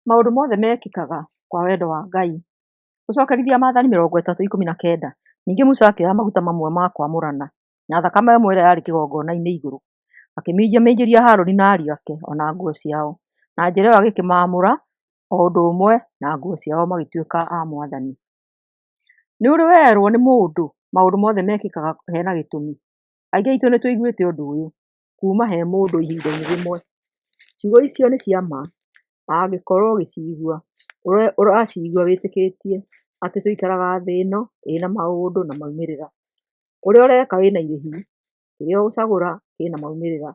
Maũndũ mothe mekĩkaga kwa wendo wa Ngai. Gũcokerithia Maathani 3:19. Ningĩ Musa akĩoya maguta mamwe ma kwamũrana na thakame ĩmwe ĩrĩa yarĩ kĩgongona-inĩ igũrũ, akĩminjaminjĩria Harũni na ariũ ake o na nguo ciao, na njĩra ĩyo agĩkĩmaamũra o ũndũ ũmwe na nguo ciao magĩtuĩka a Mwathani. Nĩ ũrĩ werwo nĩ mũndũ maũndũ mothe mekĩkaga hena gĩtũmi? Aingĩ aitũ nĩ tũiguĩte ũndũ ũyũ kuma he mũndũ ihinda-inĩ rĩmwe. Ciugo icio nĩ cia ma na angĩkorwo ũgĩcigua, ũracigua wĩtĩkĩtie atĩ tũikaraga thĩ ĩno ĩna maũndũ na maumĩrĩra. Ũrĩa ũreka wĩna irĩhi, kĩrĩa ũgũcagũra kĩna maumĩrĩra.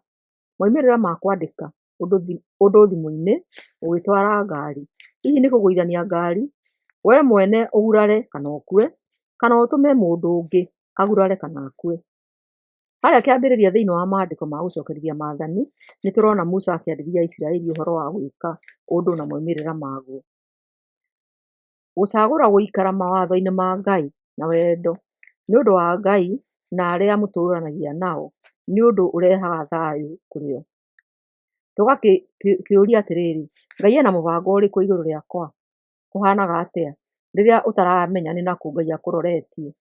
Maumĩrĩra ma kwandĩka ũndũ thimũ-inĩ ũgĩtwara ngari. Hihi nĩ kũgũithania ngari, we mwene ũgurare kana ũkue, kana ũtũme mũndũ ũngĩ agurare kana akue. Harĩa kĩambĩrĩria thĩinĩ wa maandĩko ma gũcokerithia Maathani, nĩ tũrona Musa akĩarĩria Aisiraeli ũhoro wa gwĩka ũndũ na maumĩrĩra maguo. Gũcagũra gũikara mawatho-inĩ ma Ngai na wendo nĩ ũndũ wa Ngai na arĩa mũtũũranagia nao, nĩ ũndũ ũrehaga thayũ kũrĩ o. Tũgakĩũria atĩrĩrĩ, Ngai ena mũbango ũrĩkũ igũrũ rĩakwa? Kũhanaga atĩa rĩrĩa ũtaramenya nĩ nakũ Ngai akũroretie?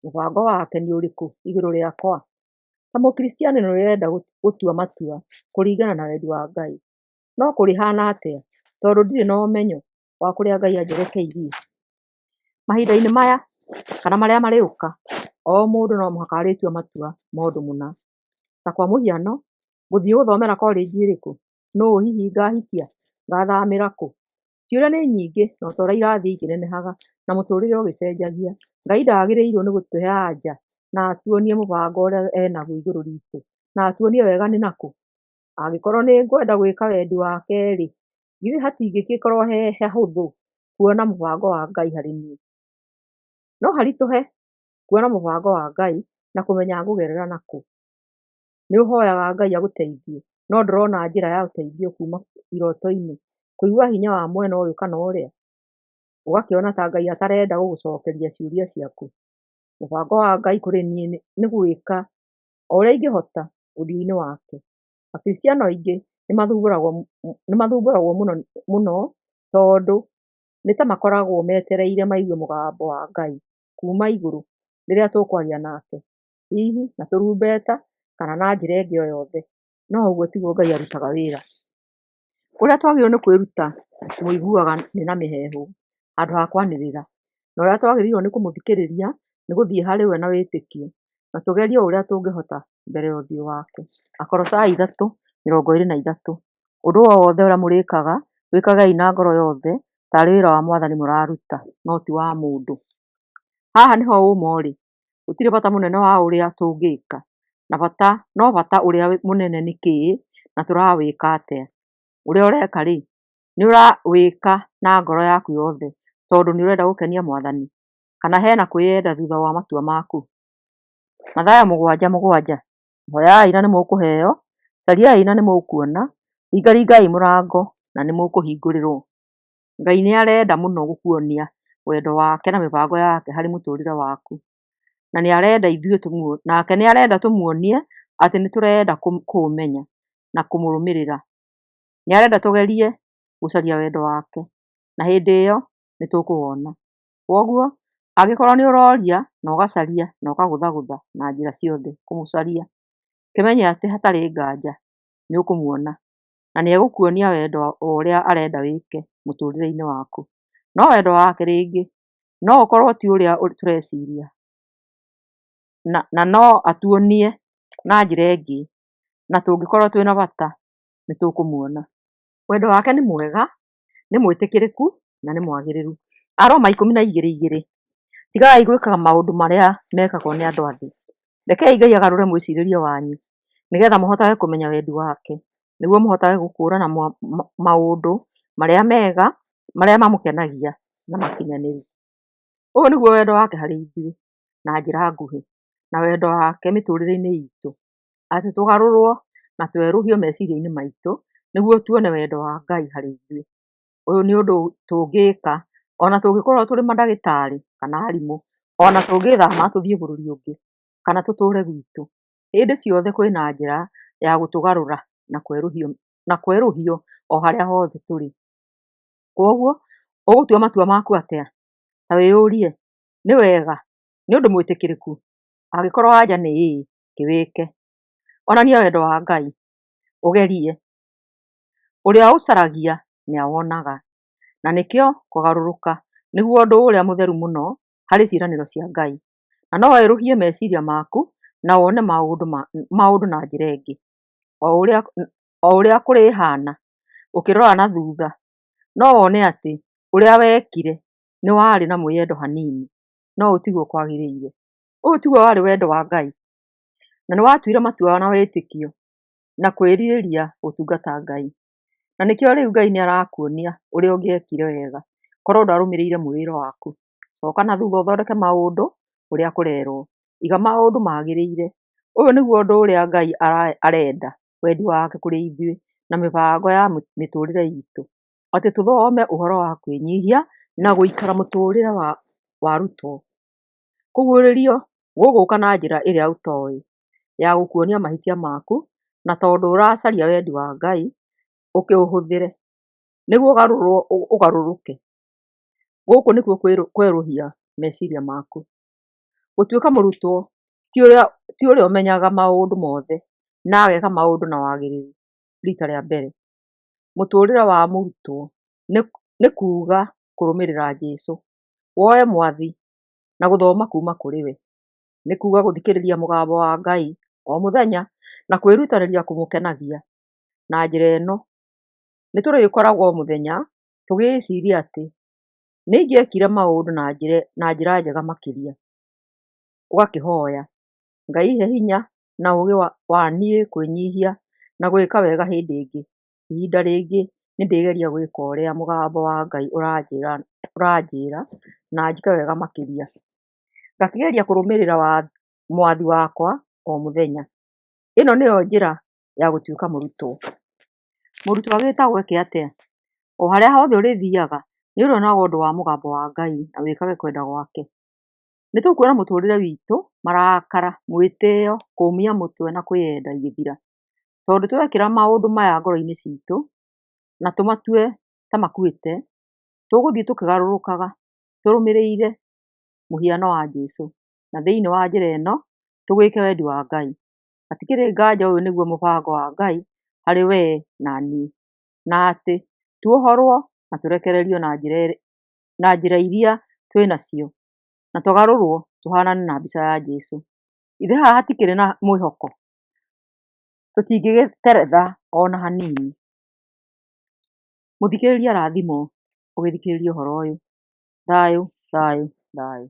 Mũbango wake nĩ ũrĩkũ igũrũ rĩakwa? Ta mũkristiano nĩ ũrenda gũtua matua kũringana na wendi wa Ngai. No kũrĩhana atĩa tondũ ndirĩ na ũmenyo wa kũrĩa Ngai anjerekeirie? Mahinda-inĩ maya kana marĩa marĩũka, o mũndũ no mũhaka arĩtua matua ma ũndũ mũna. Ta kwa mũhiano, gũthiĩ gũthomera college ĩrĩkũ? Nũũ hihi ngahikia? Ngathamĩra kũ? Ciũria nĩ nyingĩ na o ta ũrĩa irathiĩ ikĩnenehaga na mũtũrĩre ũgĩcenjagia, Ngai ndagĩrĩirwo nĩ gũtũhe anja na atuonie mũbango ũrĩa enaguo igũrũ ritũ, na atuonie wega nĩ nakũ. Angĩkorwo nĩ ngwenda gwĩka wendi wake-rĩ, githĩ hatingĩgĩkorwo he hahũthũ kuona mũbango wa Ngai harĩ niĩ? No haritũhe kuona mũbango wa Ngai na kũmenya ngũgerera nakũ? Nĩ ũhoyaga Ngai agũteithie, no ndũrona njĩra ya ũteithio kuma iroto-inĩ, kũigua hinya wa mwena ũyũ kana ũrĩa, ũgakĩona ta Ngai atarenda gũgũcokeria ciũria ciaku. Mũbango wa Ngai kũrĩ niĩ nĩ gwĩka o ũrĩa ingĩhota ũthiũ-inĩ wake. Akristiano aingĩ nĩ mathumbũragwo mũno tondũ nĩ ta makoragwo metereire maigue mũgambo wa Ngai kuma igũrũ rĩrĩa tũkwaria nake, hihi na tũrumbeta kana na njĩra ĩngĩ o yothe, no ũguo tiguo Ngai arutaga wĩra. Ũrĩa twagĩrĩirwo nĩ kwĩruta kũmũiguaga nĩ na mĩheehũ handũ ha kwanĩrĩra, na ũrĩa twagĩrĩirwo nĩ kũmũthikĩrĩria nĩ gũthiĩ harĩ we na wĩtĩkio, na tũgerie o ũrĩa tũngĩhota mbere ya ũthiũ wake. Akolosai 3:23. Ũndũ o wothe ũrĩa mũrĩkaga, wĩkagei na ngoro yothe tarĩ wĩra wa Mwathani mũraruta, no ti wa mũndũ. Haha nĩho ũma-ũrĩ, gũtirĩ bata mũnene wa ũrĩa tũngĩka, no bata ũrĩa mũnene nĩ kĩĩ na tũrawĩka atĩa. Ũrĩa ũreka-rĩ, nĩ ũrawĩka na ngoro yaku yothe tondũ nĩ ũrenda gũkenia Mwathani, kana hena kwĩyenda thutha wa matua maku? Mathayo 7:7. Hoyai na nĩ mũkũheo, cariai na nĩ mũkuona, ringaringai mũrango na nĩ mũkũhingũrĩrwo. Ngai nĩ arenda mũno gũkuonia wendo wake na mĩbango yake harĩ mũtũrĩre waku, na nake nĩ arenda tũmuonie atĩ nĩ tũrenda kũũmenya na kũmũrũmĩrĩra. Nĩ arenda tũgerie gũcaria wendo wake, na hĩndĩ ĩyo nĩ tũkũwona. Kwoguo angĩkorwo nĩ ũroria na ũgacaria na ũkagũthagũtha na njĩra ciothe kũmũcaria, kĩmenye atĩ hatarĩ nganja nĩ ũkũmuona na nĩ egũkuonia wendo ũrĩa arenda wĩke mũtũrĩre-inĩ waku. No wendo wake rĩngĩ no ũkorwo ti ũrĩa tũreciria, na no atuonie na njĩra ĩngĩ, na tũngĩkorwo twĩna bata nĩ tũkũmuona. Wendo wake nĩ mwega, nĩ mwĩtĩkĩrĩku na nĩ mwagĩrĩru. Aroma 12:2. Tigai gwĩkaga maũndũ marĩa mekagwo nĩ andũ a thĩ. Rekei Ngai agarũre mwĩcirĩrie wanyu nĩgetha mũhotage kũmenya wendi wake, nĩguo mũhotage gũkũũrana maũndũ marĩa mega, marĩa mamũkenagia na makinyanĩru. Ũyũ nĩguo wendo wake harĩ ithuĩ na njĩra nguhĩ, na wendo wake mĩtũrĩre-inĩ itũ, atĩ tũgarũrwo na twerũhio meciria-inĩ maitũ nĩguo tuone wendo wa Ngai harĩ ithuĩ. Ũyũ nĩ ũndũ tũngĩka ona tũngĩkorwo tũrĩ mandagĩtarĩ kana arimũ, ona tũngĩthama tũthiĩ bũrũri ũngĩ kana tũtũũre gwitũ. Hĩndĩ ciothe kwĩna njĩra ya gũtũgarũra na kwerũhio o harĩa hothe tũrĩ. Koguo ũgũtua matua maku atĩa? Ta wĩyũrie, nĩ wega, nĩ ũndũ mwĩtĩkĩrĩku? Angĩkorwo anja nĩ ĩĩ, kĩwĩke. Onania wendo wa Ngai, ũgerie. Ũrĩa ũcaragia nĩawonaga, na nĩkĩo kũgarũrũka nĩguo ũndũ ũrĩa mũtheru mũno harĩ ciĩranĩro cia Ngai. Na no werũhie meciria maku na wone maũndũ na njĩra ĩngĩ. O ũrĩa kũrĩhana ũkĩrora na thutha, no wone atĩ ũrĩa wekire nĩ warĩ na mwĩyendo hanini, no ũũ tiguo kwagĩrĩire. Ũyũ tiguo warĩ wendo wa Ngai, na nĩ watuire matua na wĩtĩkio na kwĩrirĩria gũtungata Ngai. Na nĩkĩo rĩu Ngai nĩarakuonia ũrĩa ũngĩekire wega korwo ndwarũmĩrĩire mwĩĩro waku. Coka na thutha ũthondeke maũndũ ũrĩa kũrerwo. Iga maũndũ magĩrĩire. Ũyũ nĩguo ũndũ ũrĩa Ngai arenda, wendi wake kũrĩ ithuĩ na mĩbango ya mĩtũrĩre itũ. Atĩ tũthome ũhoro wa kwĩnyihia na gũikara mũtũrĩre wa rutwo. Kũguũrĩrio gũgũka na njĩra ĩrĩa ũtoĩ ya gũkuonia mahĩtia maku, na tondũ ũracaria wendi wa Ngai, ũkĩũhũthĩre nĩguo ũgarũrũke. Gũkũ nĩkuo kwerũhia meciria maku. Gũtuĩka mũrutwo ti ũrĩa ũmenyaga maũndũ mothe na ageka maũndũ na wagĩrĩru rita rĩa mbere. Mũtũrĩre wa mũrutwo nĩ kuuga kũrũmĩrĩra Jesũ, woye Mwathi na gũthoma kuma kũrĩ we. Nĩ kuuga gũthikĩrĩria mũgambo wa Ngai o mũthenya na kwĩrutanĩria kũmũkenagia. Na njĩra ĩno nĩtũrĩkoragwo o mũthenya tũgĩĩciria atĩ nĩingĩekire maũndũ na njĩra njega makĩria. Ũgakĩhoya Ngai ihe hinya na ũũgĩ waniĩ kwĩnyihia na gwĩka wega hĩndĩ ĩngĩ. Ihinda rĩngĩ nĩndĩgeria gwĩka ũrĩa mũgambo wa Ngai ũranjĩra na njĩke wega makĩria. Ngakĩgeria kũrũmĩrĩra Mwathi wakwa o mũthenya. Ĩno nĩyo njĩra ya gũtuĩka mũrutwo. Mũrutwo agĩtagwo eke atĩa? O harĩa hothe ũrĩthiaga nĩũrĩonaga ũndũ wa mũgambo wa Ngai na wĩkage kwenda gwake. Nĩtũkuona mũtũrĩre witũ, marakara, mwĩtĩyo, kũũmia mũtwe na kwĩyenda igĩthira. Tondũ twekĩra maũndũ maya ngoro-inĩ citũ na tũmatue ta makuĩte, tũgũthiĩ tũkĩgarũrũkaga tũrũmĩrĩire mũhiano wa Jesũ. Na thĩinĩ wa njĩra ĩno tũgĩke wendi wa Ngai. Hatikĩrĩ nganja ũyũ nĩguo mũbango wa Ngai harĩ wee na niĩ. Na atĩ tuohorwo na tũrekererio na njĩra iria twĩnacio, na tũgarũrwo tũhanane na mbica ya Jesũ. Githĩ haha hatikĩrĩ na mwĩhoko? Tũtingĩgĩteretha ona hanini. Mũthikĩrĩria rathimwo ũgĩthikĩrĩria ũhoro ũyũ. Thayũ, thayũ, thayũ.